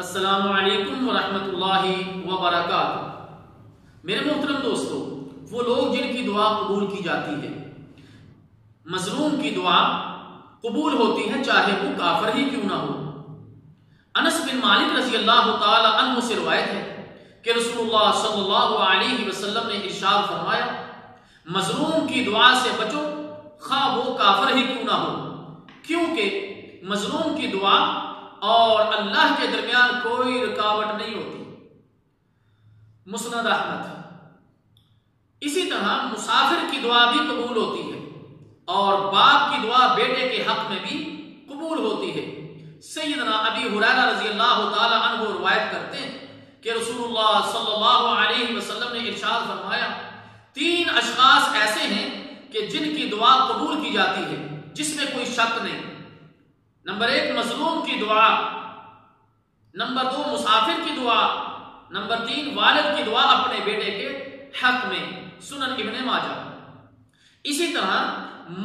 السلام علیکم ورحمۃ اللہ وبرکاتہ۔ میرے محترم دوستو، وہ لوگ جن کی دعا قبول کی جاتی ہے، مظلوم کی دعا قبول ہوتی ہے چاہے وہ کافر ہی کیوں نہ ہو۔ انس بن مالک رضی اللہ تعالی عنہ سے روایت ہے کہ رسول اللہ صلی اللہ علیہ وسلم نے ارشاد فرمایا، مظلوم کی دعا سے بچو خواہ وہ کافر ہی کیوں نہ ہو، کیونکہ مظلوم کی دعا اور اللہ کے درمیان کوئی رکاوٹ نہیں ہوتی۔ مسند احمد۔ اسی طرح مسافر کی دعا بھی قبول ہوتی ہے اور باپ کی دعا بیٹے کے حق میں بھی قبول ہوتی ہے۔ سیدنا ابی ہریرہ رضی اللہ تعالی عنہ روایت کرتے ہیں کہ رسول اللہ صلی اللہ علیہ وسلم نے ارشاد فرمایا، 3 اشخاص ایسے ہیں کہ جن کی دعا قبول کی جاتی ہے جس میں کوئی شک نہیں۔ نمبر 1 مظلوم کی دعا، نمبر 2 مسافر کی دعا، نمبر 3 والد کی دعا اپنے بیٹے کے حق میں۔ سنن ابن ماجہ۔ اسی طرح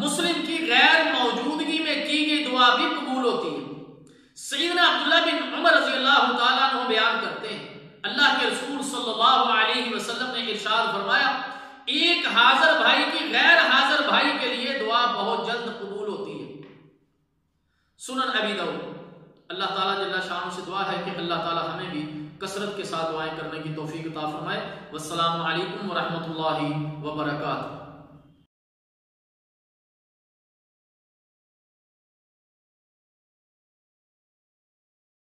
مسلم کی غیر موجودگی میں کی گئی دعا بھی قبول ہوتی ہے۔ سیدنا عبداللہ بن عمر رضی اللہ تعالیٰ عنہ بیان کرتے ہیں، اللہ کے رسول صلی اللہ علیہ وسلم نے ارشاد فرمایا، ایک حاضر بھائی کی غیر حاضر بھائی کے لیے دعا بہت جلد قبول ہوتی ہے۔ سنن ابی داؤد۔ اللہ تعالیٰ جل شانہ سے دعا ہے کہ اللہ تعالیٰ ہمیں بھی کثرت کے ساتھ دعائیں کرنے کی توفیق عطا فرمائے۔ والسلام علیکم ورحمۃ اللہ وبرکاتہ۔